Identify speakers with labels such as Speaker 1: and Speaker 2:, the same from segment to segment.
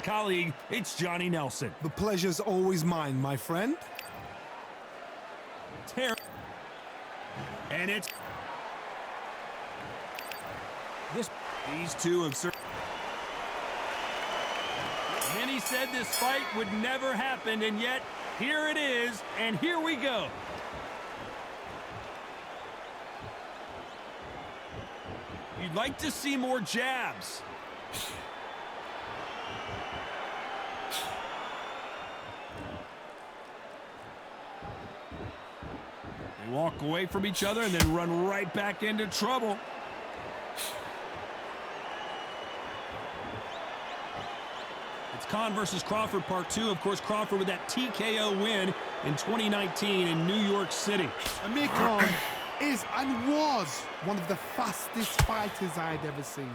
Speaker 1: Colleague, it's Johnny Nelson.
Speaker 2: The pleasure's always mine, my friend.
Speaker 1: And it's these two have served. Many said this fight would never happen, and yet here it is, and here we go. You'd like to see more jabs. They walk away from each other and then run right back into trouble. It's Khan versus Crawford part 2. Of course, Crawford with that TKO win in 2019 in New York City.
Speaker 2: Amir Khan is and was one of the fastest fighters I'd ever seen.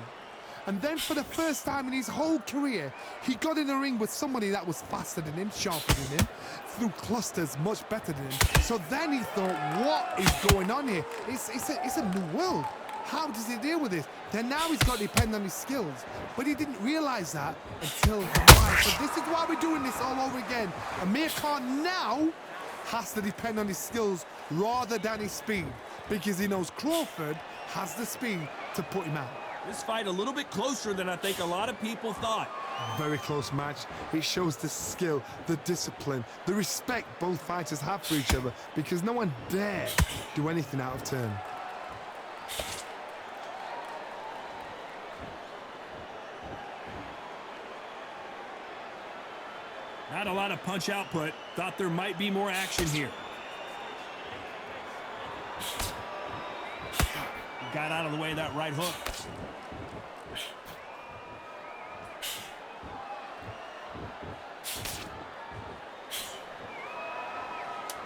Speaker 2: And then for the first time in his whole career, he got in a ring with somebody that was faster than him, sharper than him, threw clusters much better than him. So then he thought, what is going on here? It's a new world. How does he deal with this? Then now he's got to depend on his skills. But he didn't realize that until the fight. So this is why we're doing this all over again. Amir Khan now has to depend on his skills rather than his speed, because he knows Crawford has the speed to put him out.
Speaker 1: This fight a little bit closer than I think a lot of people thought.
Speaker 2: Very close match. It shows the skill, the discipline, the respect both fighters have for each other, because no one dare do anything out of turn.
Speaker 1: Not a lot of punch output. Thought there might be more action here. Got out of the way of that right hook.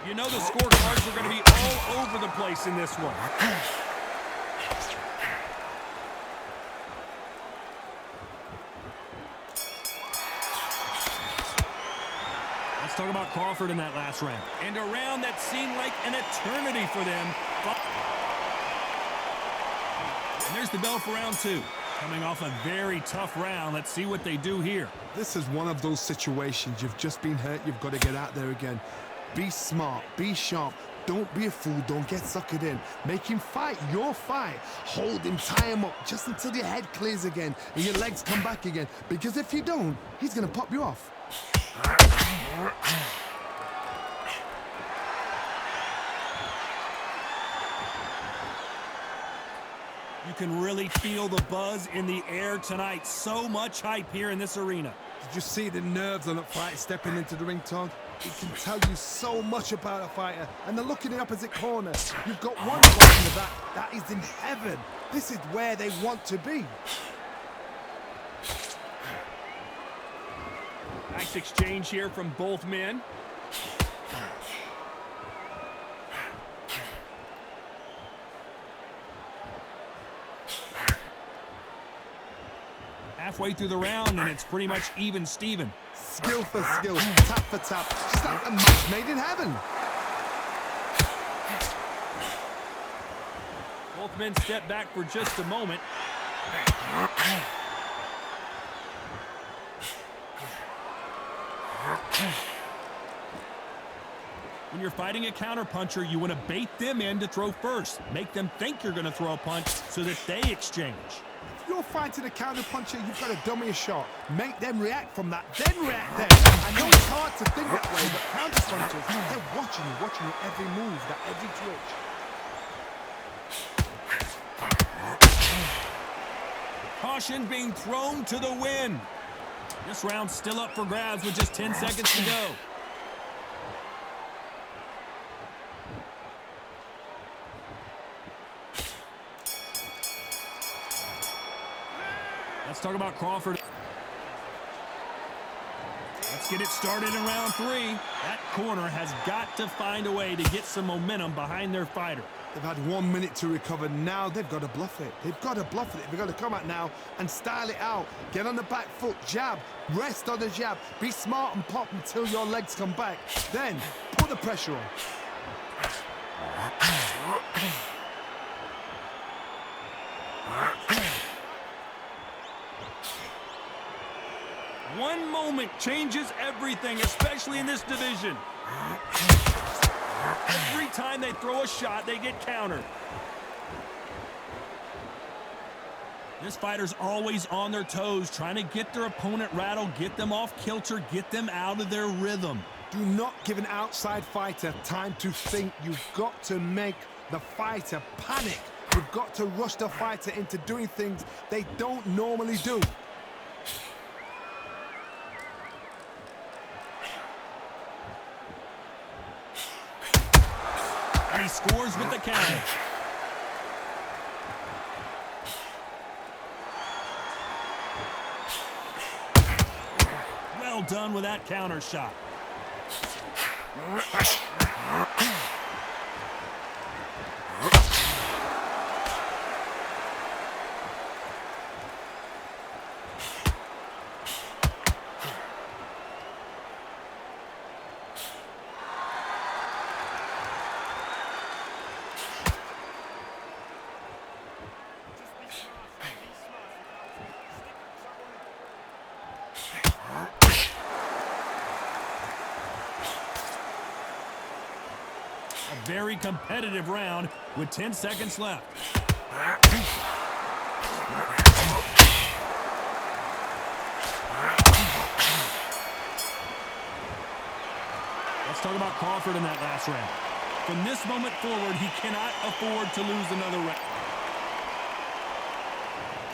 Speaker 1: You know the scorecards are going to be all over the place in this one. Let's talk about Crawford in that last round. And a round that seemed like an eternity for them. And there's the bell for round 2. Coming off a very tough round. Let's see what they do here.
Speaker 2: This is one of those situations. You've just been hurt. You've got to get out there again. Be smart. Be sharp. Don't be a fool. Don't get suckered in. Make him fight your fight. Hold him. Tie him up just until your head clears again and your legs come back again. Because if you don't, he's going to pop you off.
Speaker 1: You can really feel the buzz in the air tonight. So much hype here in this arena.
Speaker 2: Did you see the nerves on a fight stepping into the ring, Todd? It can tell you so much about a fighter. And the look in the opposite corner. You've got one guy in the back that is in heaven. This is where they want to be.
Speaker 1: Nice exchange here from both men. Halfway through the round, and it's pretty much even Steven.
Speaker 2: Skill for skill, tap for tap. Just like a match made in heaven.
Speaker 1: Both men step back for just a moment. When you're fighting a counterpuncher, you want to bait them in to throw first. Make them think you're going to throw a punch so that they exchange.
Speaker 2: If you're fighting a counterpuncher, you've got to dummy a shot. Make them react from that, then react there. I know it's hard to think that way, but counterpunchers, they're watching you every move, that every twitch.
Speaker 1: Caution being thrown to the wind. This round's still up for grabs with just 10 seconds to go. Let's talk about Crawford. Let's get it started in round 3. That corner has got to find a way to get some momentum behind their fighter.
Speaker 2: They've had 1 minute to recover. Now they've got to bluff it. They've got to bluff it. They've got to come out now and style it out. Get on the back foot, jab, rest on the jab. Be smart and pop until your legs come back. Then put the pressure on.
Speaker 1: One moment changes everything, especially in this division. Every time they throw a shot, they get countered. This fighter's always on their toes, trying to get their opponent rattled, get them off kilter, get them out of their rhythm.
Speaker 2: Do not give an outside fighter time to think. You've got to make the fighter panic. You've got to rush the fighter into doing things they don't normally do.
Speaker 1: And he scores with the counter. Well done with that counter shot. A very competitive round with 10 seconds left. Let's talk about Crawford in that last round. From this moment forward, he cannot afford to lose another round.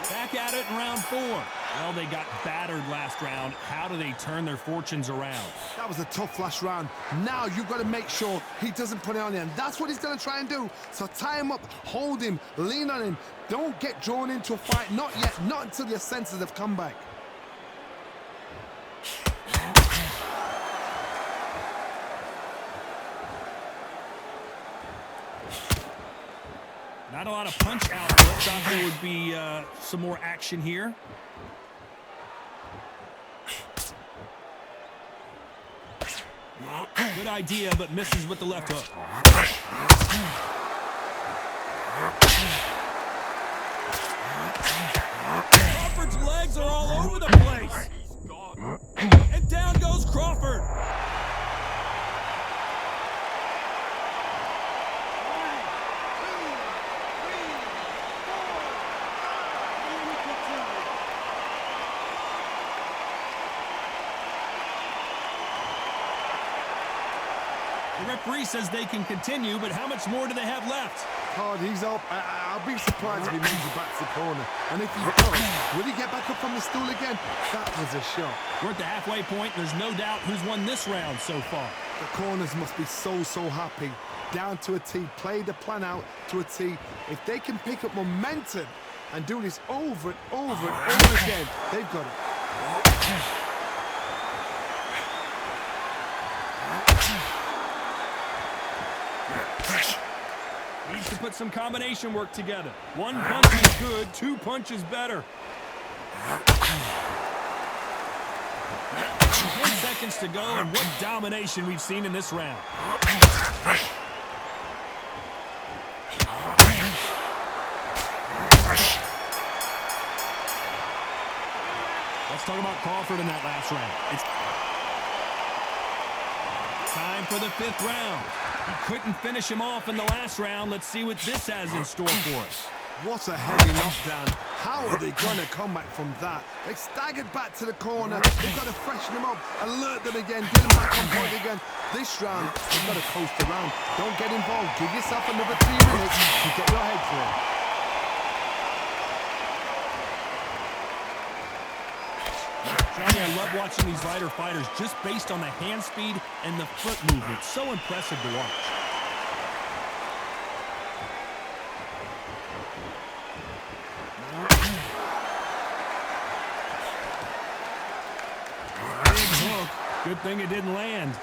Speaker 1: Back at it in round 4. Well, they got battered last round. How do they turn their fortunes around?
Speaker 2: That was a tough last round. Now you've got to make sure he doesn't put it on you, and that's what he's going to try and do. So tie him up, hold him, lean on him. Don't get drawn into a fight. Not yet. Not until your senses have come back.
Speaker 1: Not a lot of punch output. Thought there would be some more action here. Good idea, but misses with the left hook. Crawford's legs are all over the place. And down goes Crawford. The referee says they can continue, but how much more do they have left?
Speaker 2: Hard, he's up. I'll be surprised if he moves back to the corner. And if he does, will he get back up from the stool again? That was a shot.
Speaker 1: We're at the halfway point. There's no doubt who's won this round so far.
Speaker 2: The corners must be so happy. Down to a T. Play the plan out to a T. If they can pick up momentum and do this over and over and over again, they've got it.
Speaker 1: Needs to put some combination work together. One punch is good, 2 punches better. 10 seconds to go, and what domination we've seen in this round. Let's talk about Crawford in that last round. It's time for the 5th round. He couldn't finish him off in the last round. Let's see what this has in store for us.
Speaker 2: What a heavy knockdown. How are they going to come back from that? They staggered back to the corner. They've got to freshen them up, alert them again, get them back on point again. This round, they've got to coast around. Don't get involved. Give yourself another 3 minutes to get your head clear.
Speaker 1: Johnny, I love watching these lighter fighters just based on the hand speed and the foot movement. So impressive to watch. Big hook. Good thing it didn't land.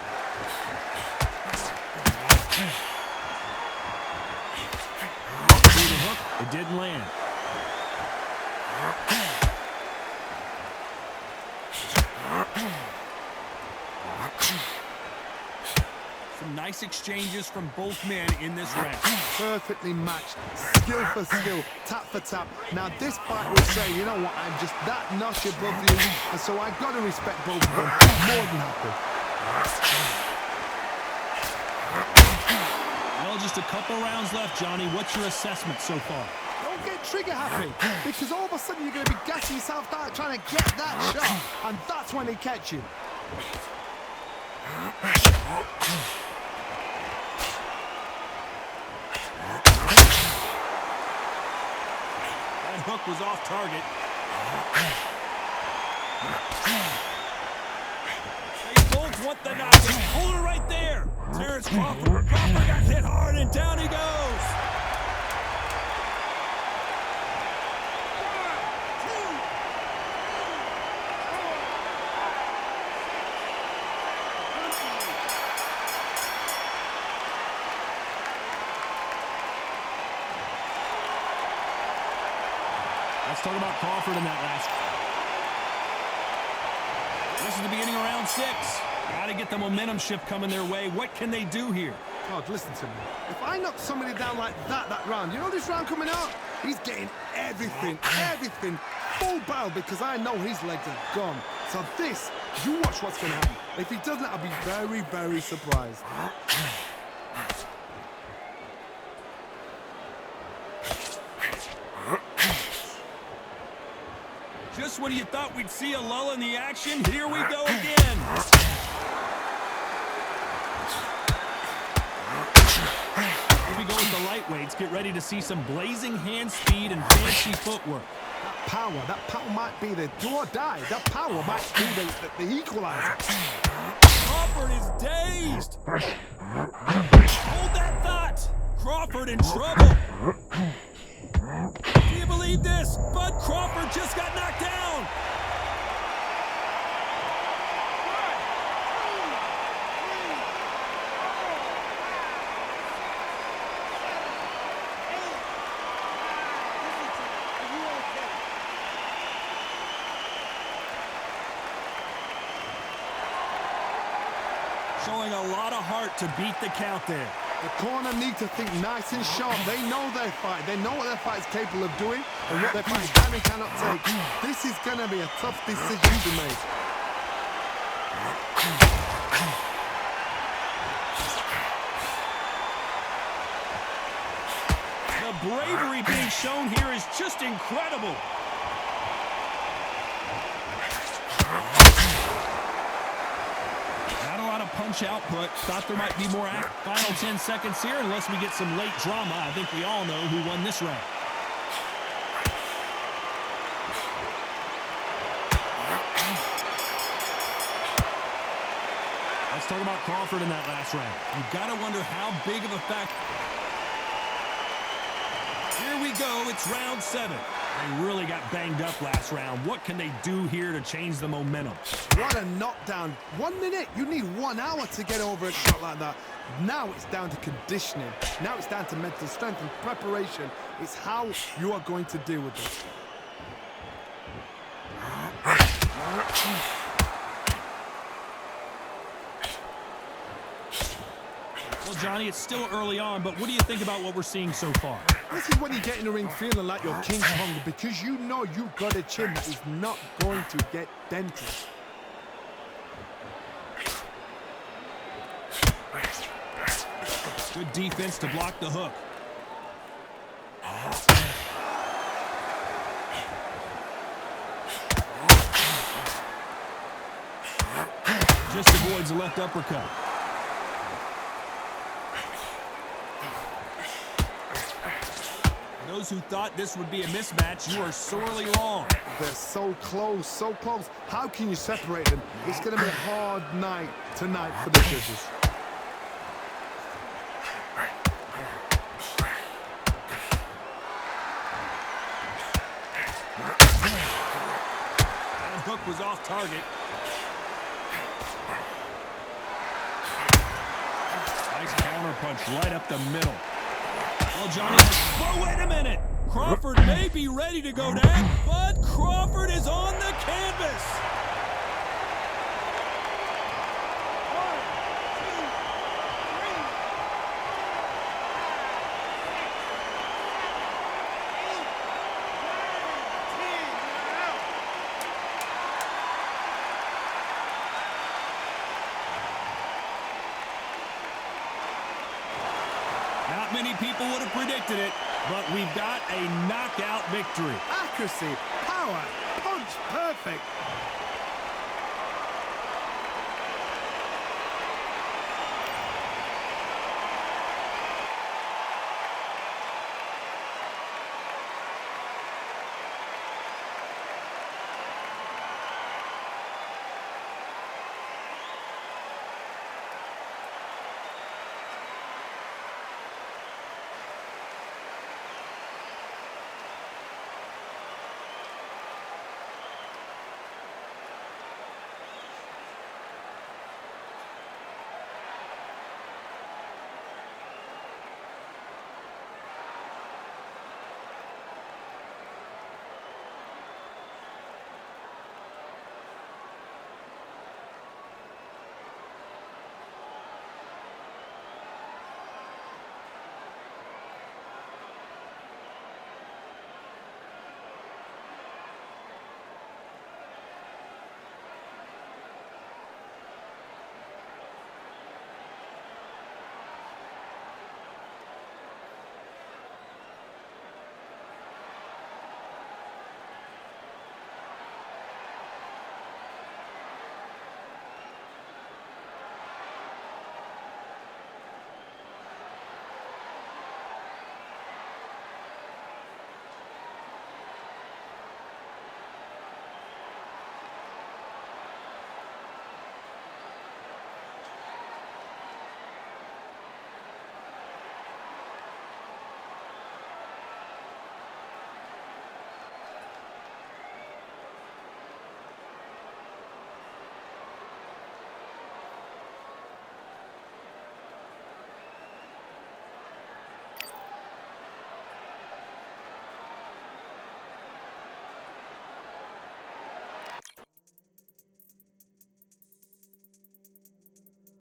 Speaker 1: See the hook? It didn't land. Some some nice exchanges from both men in this round.
Speaker 2: Perfectly matched, skill for skill, tap for tap. Now this fight will say, you know what, I'm just that notch above you, and so I've got to respect both of them. More than happy.
Speaker 1: Well, just a couple rounds left, Johnny. What's your assessment so far?
Speaker 2: Don't get trigger happy, because all of a sudden you're going to be gassing yourself out trying to get that shot, and that's when they catch you.
Speaker 1: That hook was off target. They both want the knockout. Hold it right there. Terrence Crawford. Crawford got hit hard, and down he goes. Let's talk about Crawford in that last. This is the beginning of round 6. Got to get the momentum shift coming their way. What can they do here?
Speaker 2: God, listen to me. If I knock somebody down like that round, you know this round coming out? He's getting everything, full barrel, because I know his legs are gone. So this, you watch what's going to happen. If he doesn't, I'll be very, very surprised.
Speaker 1: Just when you thought we'd see a lull in the action, here we go again. Here we go with the lightweights. Get ready to see some blazing hand speed and fancy footwork.
Speaker 2: That power might be the do or die. That power might be the equalizer.
Speaker 1: Crawford is dazed. Hold that thought. Crawford in trouble. Do you believe this? Bud Crawford just got knocked down. Showing a lot of heart to beat the count there.
Speaker 2: The corner need to think nice and sharp. They know their fight. They know what their fight is capable of doing and what their fight can and cannot take. This is going to be a tough decision to make.
Speaker 1: The bravery being shown here is just incredible. Punch output. Thought there might be more final 10 seconds here unless we get some late drama. I think we all know who won this round. Let's talk about Crawford in that last round. You've got to wonder how big of a factor. Here we go. It's round 7. They really got banged up last round. What can they do here to change the momentum?
Speaker 2: What a knockdown. 1 minute. You need 1 hour to get over a shot like that. Now it's down to conditioning. Now it's down to mental strength and preparation. It's how you are going to deal with this.
Speaker 1: Well, Johnny, it's still early on, but what do you think about what we're seeing so far?
Speaker 2: This is when you get in the ring feeling like you're King Kong, because you know you've got a chin that is not going to get dented.
Speaker 1: Good defense to block the hook. Just avoids the left uppercut. Those who thought this would be a mismatch, you are sorely wrong.
Speaker 2: They're so close, so close. How can you separate them? It's going to be a hard night tonight for the judges.
Speaker 1: That hook was off target. Nice counter punch right up the middle. Well, Johnny, whoa, wait a minute. Crawford may be ready to go down, but Crawford is on the canvas.
Speaker 3: 1, 2, 3.
Speaker 1: many people would have predicted it, but we've got a knockout victory.
Speaker 2: Accuracy, power, punch, perfect.